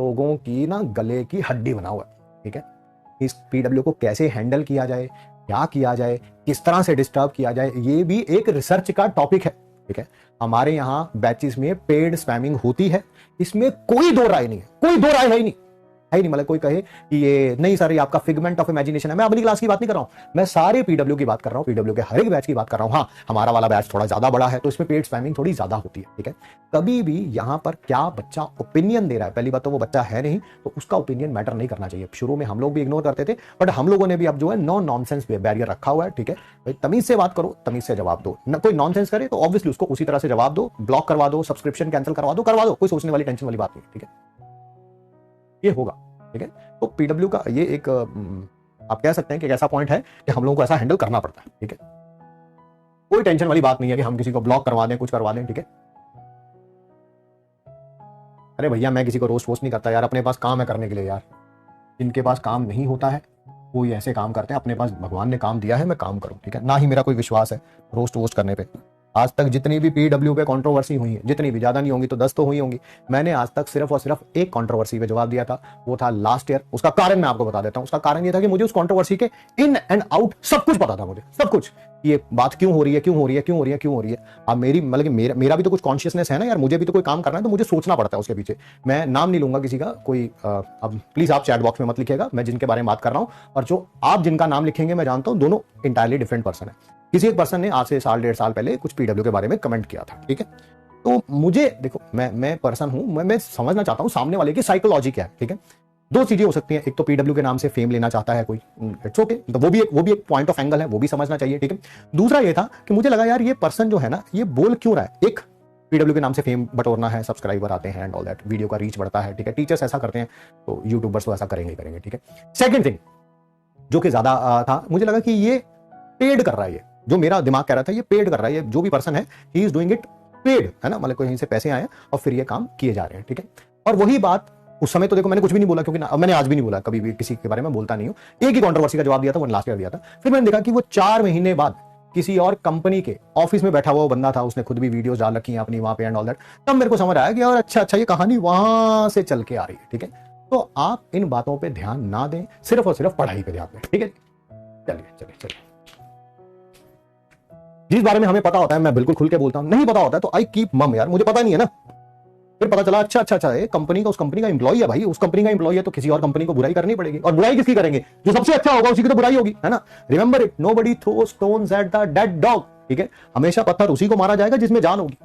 लोगों की ना गले की हड्डी बना हुआ है, ठीक है। इस पीडब्ल्यू को कैसे हैंडल किया जाए, क्या किया जाए, किस तरह से डिस्टर्ब किया जाए, ये भी एक रिसर्च का टॉपिक है, ठीक है। हमारे यहाँ बैचेस में पेड स्पैमिंग होती है, इसमें कोई दो राय नहीं है, कोई दो राय है ही नहीं, है नहीं। मतलब कोई कहे कि ये नहीं सर ये आपका फिगमेंट ऑफ इमेजिनेशन है, मैं अपनी क्लास की बात नहीं कर रहा हूं, मैं सारे पीडब्ल्यू की बात कर रहा हूं, पीडब्ल्यू के हर एक बैच की बात कर रहा हूं। हाँ, हमारा वाला बैच थोड़ा ज्यादा बड़ा है तो इसमें पेड स्पैमिंग थोड़ी ज्यादा होती है, ठीक है। कभी भी यहां पर क्या बच्चा ओपिनियन दे रहा है, पहली बात तो वो बच्चा है नहीं, तो उसका ओपिनियन मैटर नहीं करना चाहिए। शुरू में हम लोग भी इग्नोर करते थे, बट हम लोगों ने भी अब जो है नो नॉनसेंस बैरियर रखा हुआ है, ठीक है। भाई तमीज से बात करो, तमीज से जवाब दो, न कोई नॉनसेंस करे तो ऑब्वियसली उसको उसी तरह से जवाब दो, ब्लॉक करवा दो, सब्सक्रिप्शन कैंसिल करवा दो, कोई सोचने वाली टेंशन वाली बात नहीं, ठीक है। ये होगा, ठीक है। तो पीडब्ल्यू का ये एक आप कह सकते हैं कि एक ऐसा पॉइंट है कि हम लोगों को ऐसा हैंडल करना पड़ता है, ठीक है। कोई टेंशन वाली बात नहीं है कि हम किसी को ब्लॉक करवा दें, कुछ करवा दें, ठीक है। अरे भैया मैं किसी को रोस्ट वोस्ट नहीं करता यार, अपने पास काम है करने के लिए यार। जिनके पास काम नहीं होता है वो ये ऐसे काम करते हैं, अपने पास भगवान ने काम दिया है, मैं काम करूं, ठीक है। ना ही मेरा कोई विश्वास है रोस्ट वोस्ट करने पे। आज तक जितनी भी पीडब्ल्यू पे कंट्रोवर्सी हुई है, जितनी भी, ज्यादा नहीं होंगी तो 10 तो हुई होंगी, मैंने आज तक सिर्फ और सिर्फ एक कंट्रोवर्सी पे जवाब दिया था, वो था लास्ट ईयर। उसका कारण मैं आपको बता देता हूं। उसका कारण ये था कि मुझे उस कंट्रोवर्सी के इन एंड आउट सब कुछ पता था, मुझे सब कुछ, ये बात क्यों हो रही है, क्यों हो रही है, क्यों हो रही है, क्यों हो रही है। अब मेरी मतलब मेरा भी तो कुछ कॉन्शियसनेस है ना यार, मुझे भी तो कोई काम करना है, तो मुझे सोचना पड़ता है उसके पीछे। मैं नाम नहीं लूंगा किसी का, कोई अब प्लीज आप चैट बॉक्स में मत लिखिएगा, मैं जिनके बारे में बात कर रहा हूं और जो आप जिनका नाम लिखेंगे मैं जानता हूं, दोनों इंटायरली डिफरेंट पर्सन है। किसी एक पर्सन ने आज से साल डेढ़ साल पहले कुछ पीडब्ल्यू के बारे में कमेंट किया था, ठीक है। तो मुझे देखो, मैं पर्सन हूं, मैं समझना चाहता हूं सामने वाले की साइकोलॉजी क्या है, ठीक है। दो चीजें हो सकती हैं, एक तो पीडब्ल्यू के नाम से फेम लेना चाहता है कोई, इट्स ओके, तो वो भी एक पॉइंट ऑफ एंगल है, वो भी समझना चाहिए, ठीक है। दूसरा ये था कि मुझे लगा यार ये पर्सन जो है ना, ये बोल क्यों रहा है। एक, पीडब्ल्यू के नाम से फेम बटोरना है, सब्सक्राइबर आते हैं एंड ऑल दैट, वीडियो का रीच बढ़ता है, ठीक है। टीचर्स ऐसा करते हैं तो यूट्यूबर्स तो ऐसा करेंगे, ठीक है। सेकंड थिंग जो कि ज्यादा था, मुझे लगा कि ये पेड कर रहा है, ये जो मेरा दिमाग कह रहा था ये पेड कर रहा है, ये जो भी पर्सन है he is doing it paid, है ना। मतलब कहीं से पैसे आए और फिर ये काम किए जा रहे हैं, ठीक है। और वही बात उस समय तो देखो मैंने कुछ भी नहीं बोला, क्योंकि मैंने आज भी नहीं बोला, कभी भी किसी के बारे में बोलता नहीं हूं। एक ही कंट्रोवर्सी का जवाब दिया था, वो लास्ट ईयर दिया था। फिर मैंने देखा कि वो 4 महीने बाद किसी और कंपनी के ऑफिस में बैठा हुआ बंदा था, उसने खुद भी वीडियोस डाल रखी हैं अपनी वहां पे एंड ऑल दैट। तब मेरे को समझ आया कि यार अच्छा ये कहानी वहां से चल के आ रही है, ठीक है। तो आप इन बातों पर ध्यान ना दें, सिर्फ और सिर्फ पढ़ाई पे ध्यान दें, ठीक है। चलिए जिस बारे में हमें पता होता है मैं बिल्कुल खुल के बोलता हूं, नहीं पता होता है तो आई कीप मम यार, मुझे पता नहीं है ना। फिर पता चला अच्छा ये कंपनी का, उस कंपनी का एम्प्लॉय है भाई, उस कंपनी का एम्प्लॉय है तो किसी और कंपनी को बुराई करनी पड़ेगी, और बुराई किसकी करेंगे, जो सबसे अच्छा होगा उसी की तो बुराई होगी, है ना। Remember it, nobody throws stones at the dead dog, ठीक है। हमेशा पत्थर उसी को मारा जाएगा जिसमें जान होगी।